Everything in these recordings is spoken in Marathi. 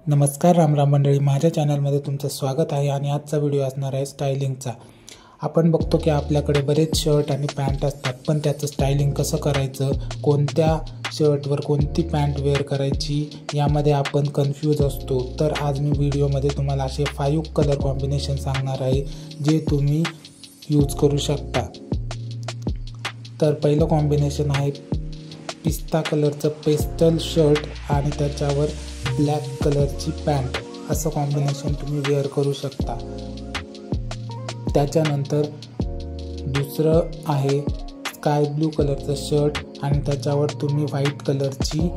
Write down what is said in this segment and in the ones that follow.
नमस्कार राम मंडळी, माझ्या चॅनलमध्ये तुमचं स्वागत आहे आणि आजचा व्हिडिओ असणार आहे स्टायलिंगचा। आपण बघतो की आपल्याकडे बरेच शर्ट आणि पॅन्ट असतात, पण त्याचं स्टायलिंग कसं करायचं, कोणत्या शर्टवर कोणती पॅन्ट वेअर करायची यामध्ये आपण कन्फ्यूज असतो। तर आज मी व्हिडिओमध्ये तुम्हाला असे 5 कलर कॉम्बिनेशन सांगणार आहे जे तुम्ही यूज करू शकता। तर पहिलं कॉम्बिनेशन आहे पिस्ता कलरचं पेस्टल शर्ट आणि त्याच्यावर ब्लॅक कलरची पॅन्ट, असं कॉम्बिनेशन तुम्ही वेअर करू शकता। त्याच्यानंतर दुसरं आहे स्काय ब्लू कलरचं शर्ट आणि त्याच्यावर तुम्ही व्हाईट कलरची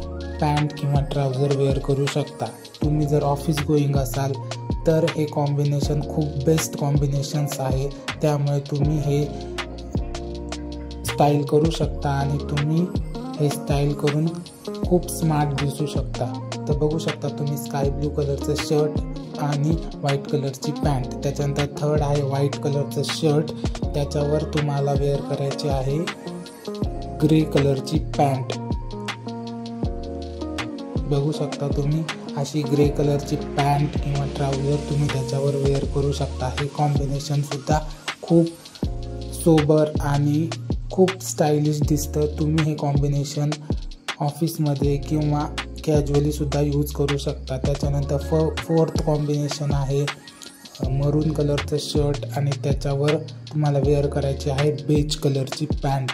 पॅन्ट किंवा ट्राउझर वेअर करू शकता। तुम्ही जर ऑफिस गोईंग असाल तर हे कॉम्बिनेशन खूप बेस्ट कॉम्बिनेशन्स आहे, त्यामुळे तुम्ही हे स्टाईल करू शकता आणि तुम्ही हे स्टाईल करून खूप स्मार्ट दिसू शकता। तर बघू शकता तुम्ही स्काय ब्लू कलरचं शर्ट आणि व्हाईट कलरची पॅन्ट। त्याच्यानंतर थर्ड आहे व्हाईट कलरचं शर्ट, त्याच्यावर तुम्हाला वेअर करायचे आहे ग्रे कलरची पॅन्ट। बघू शकता तुम्ही अशी ग्रे कलरची पॅन्ट किंवा ट्राउझर तुम्ही त्याच्यावर वेअर करू शकता। हे कॉम्बिनेशन सुद्धा खूप सोबर आणि खूप स्टायलिश दिसतं। तुम्ही हे कॉम्बिनेशन ऑफिसमध्ये किंवा कॅज्युअली सुद्धा यूज करू शकता। त्याच्यानंतर फोर्थ कॉम्बिनेशन आहे मरून कलरचं शर्ट आणि त्याच्यावर तुम्हाला वेअर करायची आहे बेज कलरची पॅन्ट।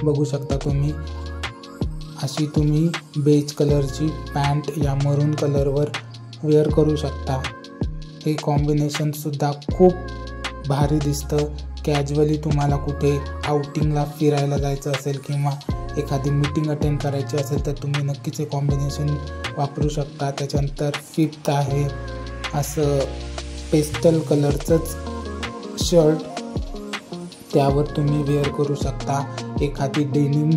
बघू शकता तुम्ही अशी तुम्ही बेज कलरची पॅन्ट या मरून कलरवर वेअर करू शकता। हे कॉम्बिनेशन सुद्धा खूप भारी दिसतं। कॅज्युअली तुम्हाला कुठे आउटिंगला फिरायला जायचं असेल किंवा एखादी मीटिंग अटेंड करायची असेल तर तुम्ही नक्कीच हे कॉम्बिनेशन वापरू शकता। त्याच्यानंतर फिफ्थ आहे असं पेस्टल कलरचंच शर्ट, त्यावर तुम्ही वेअर करू शकता एखादी डेनिम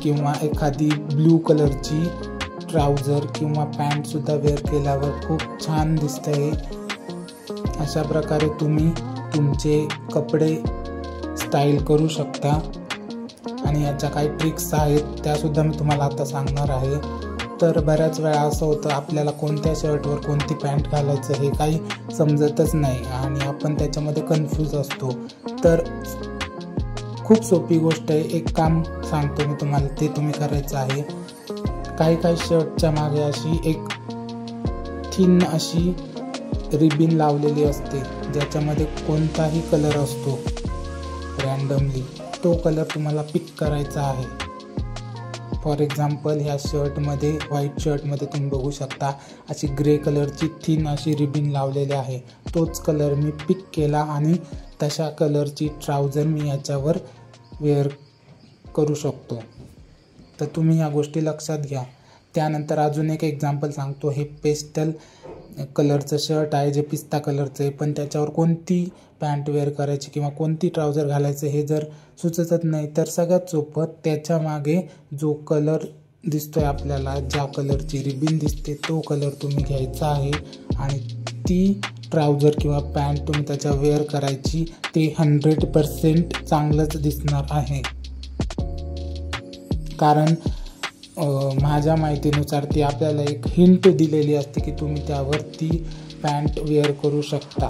किंवा एखादी ब्लू कलरची ट्राउझर किंवा पॅन्टसुद्धा वेअर केल्यावर खूप छान दिसतं हे। अशा प्रकारे तुम्ही तुमचे कपडे स्टाईल करू शकता आणि याच्या काही ट्रिक्स आहेत त्यासुद्धा मी तुम्हाला आता सांगणार आहे। तर बऱ्याच वेळा असं होतं आपल्याला कोणत्या शर्टवर कोणती पॅन्ट घालायचं हे काही समजतच नाही आणि आपण त्याच्यामध्ये कन्फ्यूज असतो। तर खूप सोपी गोष्ट आहे, एक काम सांगतो मी तुम्हाला, ते तुम्ही करायचं आहे। काही शर्टच्या मागे अशी एक थिन अशी रिबिन लावलेली असते ज्याच्यामध्ये कोणताही कलर असतो रँडमली, तो कलर तुम्हाला पिक करायचा आहे। फॉर एक्झाम्पल ह्या शर्टमध्ये व्हाईट शर्टमध्ये तुम्ही बघू शकता अशी ग्रे कलरची थिन अशी रिबिन लावलेली आहे, तोच कलर मी पिक केला आणि तशा कलरची ट्राउझर मी याच्यावर वेअर करू शकतो। तर तुम्ही ह्या गोष्टी लक्षात घ्या। त्यानंतर अजून एक एक्झाम्पल सांगतो। हे पेस्टल कलरचं शर्ट आहे जे पिस्ता कलरचं आहे, पण त्याच्यावर कोणती पॅन्ट वेअर करायची किंवा कोणती ट्राउझर घालायचं हे जर सुचतच नाही तर सगळ्यात सोपं, त्याच्या मागे जो कलर दिसतोय आपल्याला, ज्या कलरची रिबिन दिसते तो कलर तुम्ही घ्यायचा आहे आणि ती ट्राउझर किंवा पॅन्ट तुम्ही त्याच्यावर वेअर करायची। ते 100% चांगलंच दिसणार आहे, कारण माझ्या माहितीनुसार ती आपल्याला एक हिंट दिलेली असते की तुम्ही त्यावर ती पॅन्ट वेअर करू शकता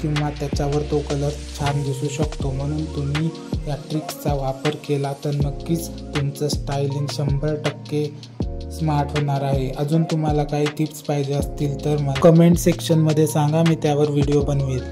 किंवा त्याच्यावर तो कलर छान दिसू शकतो। म्हणून तुम्ही या ट्रिक्सचा वापर केला तर नक्कीच तुमचं स्टायलिंग 100% स्मार्ट होणार आहे। अजून तुम्हाला काही टिप्स पाहिजे असतील तर मला कमेंट सेक्शनमध्ये सांगा, मी त्यावर व्हिडिओ बनवेल।